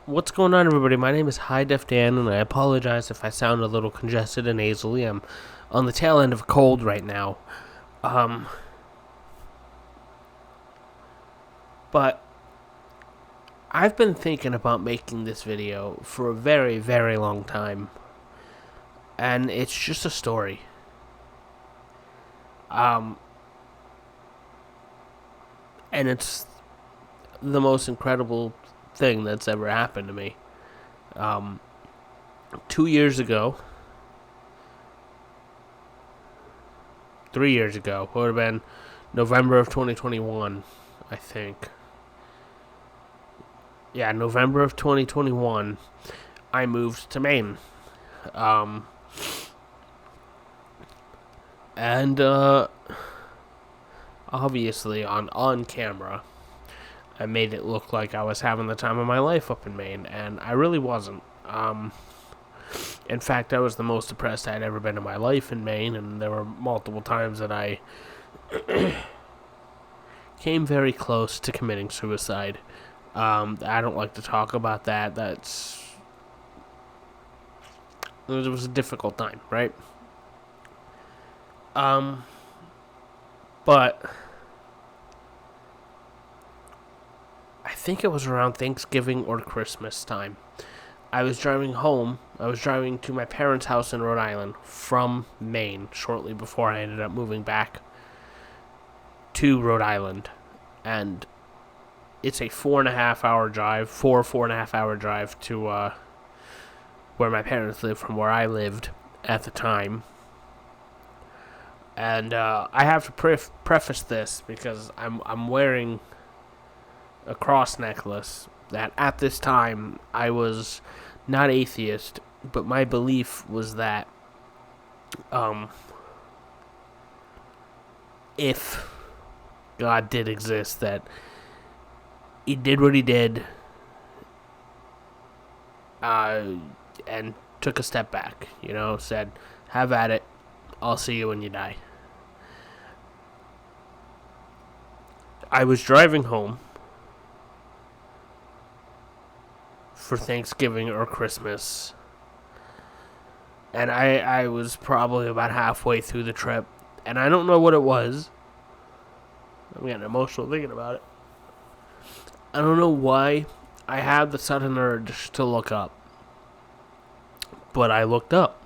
What's going on, everybody? My name is High Def Dan, and I apologize if I sound a little congested and nasally. I'm on the tail end of a cold right now. Um, but I've been thinking about making this video for a very, very long time, and it's just a story. Um, and it's the most incredible thing that's ever happened to me. Um, 2 years ago, 3 years ago, would have been November of 2021, I think. Yeah, November of 2021, I moved to Maine. Um, and obviously on camera, I made it look like I was having the time of my life up in Maine, and I really wasn't. In fact, I was the most depressed I'd ever been in my life in Maine, and there were multiple times that I came very close to committing suicide. I don't like to talk about that. It was a difficult time, right? But I think it was around Thanksgiving or Christmas time. I was driving home. I was driving to my parents' house in Rhode Island from Maine shortly before I ended up moving back to Rhode Island. And it's a 4.5 hour drive, four and a half hour drive to where my parents lived from where I lived at the time. And I have to preface this because I'm wearing a cross necklace that at this time I was not atheist, but my belief was that if God did exist, that he did what he did and took a step back, said, have at it, I'll see you when you die. I was driving home for Thanksgiving or Christmas, and I was probably about halfway through the trip, and I don't know what it was. I'm getting emotional thinking about it. I don't know why I had the sudden urge to look up, but I looked up,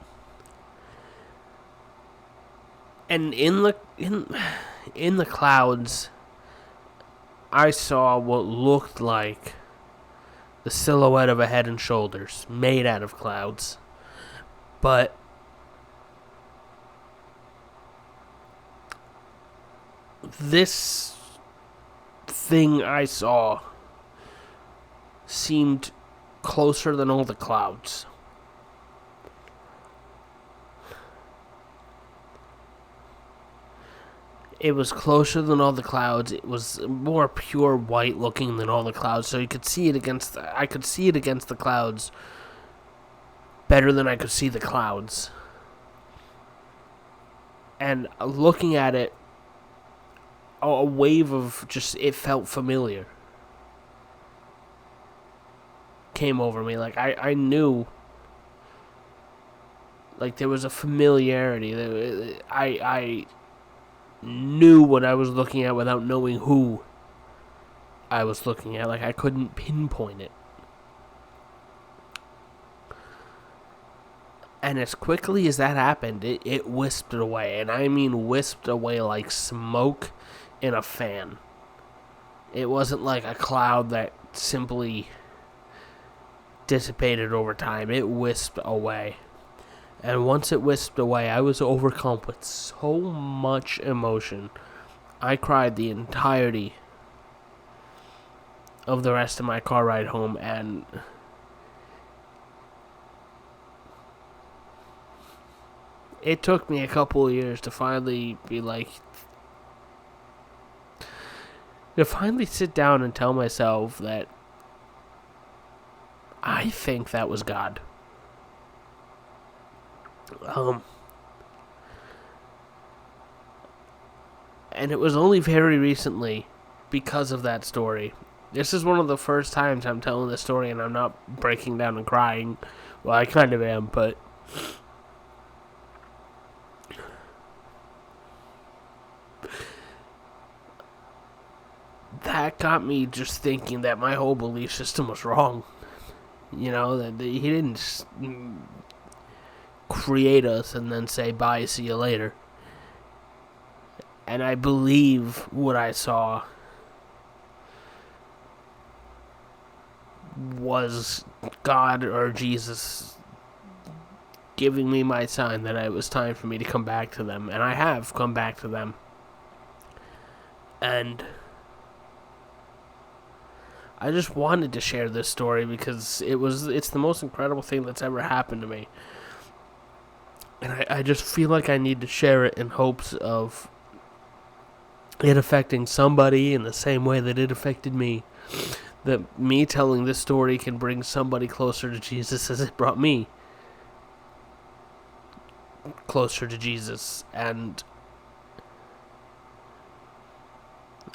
and in the clouds, I saw what looked like the silhouette of a head and shoulders made out of clouds. But this thing I saw seemed closer than all the clouds. It was closer than all the clouds. It was more pure white looking than all the clouds. So you could see it I could see it against the clouds better than I could see the clouds. And looking at it, a wave of just, it felt familiar came over me. Like I knew, like there was a familiarity. I knew what I was looking at without knowing who I was looking at. Like I couldn't pinpoint it. And as quickly as that happened, it wisped away. And I mean wisped away like smoke in a fan. It wasn't like a cloud that simply dissipated over time. It wisped away. And once it wisped away, I was overcome with so much emotion. I cried the entirety of the rest of my car ride home, and it took me a couple of years to finally sit down and tell myself that I think that was God. And it was only very recently, because of that story, This is one of the first times I'm telling this story and I'm not breaking down and crying. Well, I kind of am, but that got me just thinking that my whole belief system was wrong. You know, that he didn't create us and then say, bye, see you later. And I believe what I saw was God or Jesus giving me my sign that it was time for me to come back to them. And I have come back to them. And I just wanted to share this story because it's the most incredible thing that's ever happened to me. And I just feel like I need to share it in hopes of it affecting somebody in the same way that it affected me. That me telling this story can bring somebody closer to Jesus as it brought me closer to Jesus. And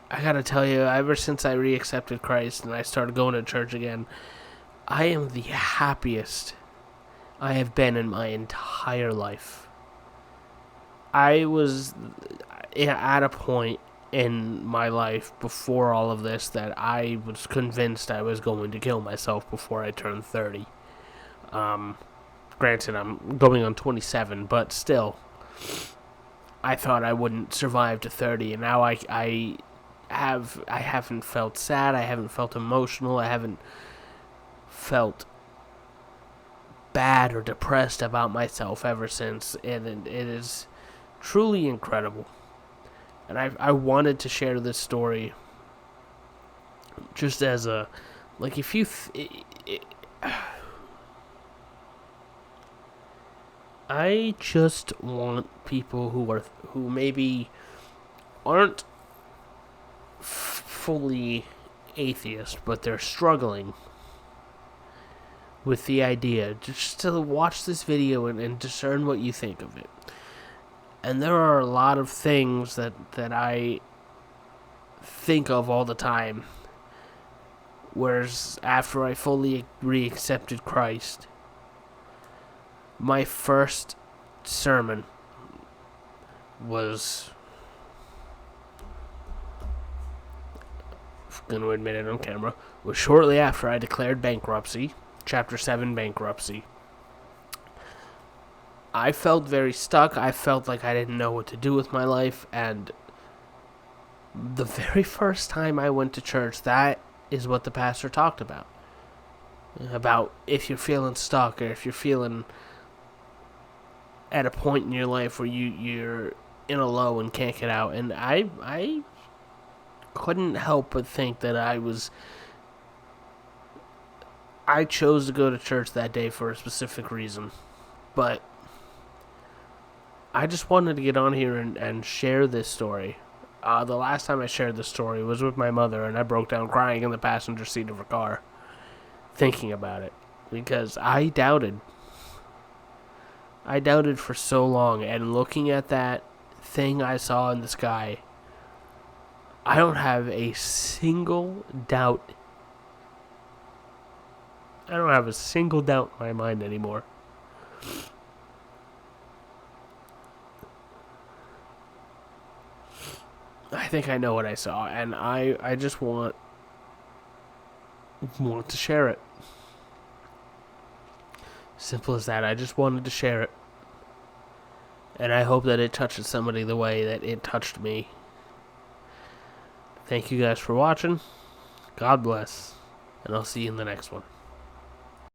I gotta tell you, ever since I re-accepted Christ and I started going to church again, I am the happiest I have been in my entire life. I was at a point in my life before all of this that I was convinced I was going to kill myself before I turned 30. Granted, I'm going on 27, but still, I thought I wouldn't survive to 30, and now I haven't felt sad, I haven't felt emotional, I haven't felt bad or depressed about myself ever since, and it is truly incredible. And I wanted to share this story just as a, like, if you I just want people who maybe aren't fully atheist, but they're struggling with the idea, just to watch this video and discern what you think of it. And there are a lot of things that I think of all the time, whereas after I fully re-accepted Christ, my first sermon was, I'm going to admit it on camera, was shortly after I declared bankruptcy, Chapter 7 bankruptcy. I felt very stuck. I felt like I didn't know what to do with my life, and the very first time I went to church, that is what the pastor talked about. About if you're feeling stuck, or if you're feeling at a point in your life where you're in a low and can't get out. And I couldn't help but think that I chose to go to church that day for a specific reason. But I just wanted to get on here and share this story. The last time I shared this story was with my mother, and I broke down crying in the passenger seat of her car, thinking about it, because I doubted. I doubted for so long, and looking at that thing I saw in the sky, I don't have a single doubt. I don't have a single doubt in my mind anymore. I think I know what I saw, and I just want to share it. Simple as that. I just wanted to share it. And I hope that it touches somebody the way that it touched me. Thank you guys for watching. God bless. And I'll see you in the next one.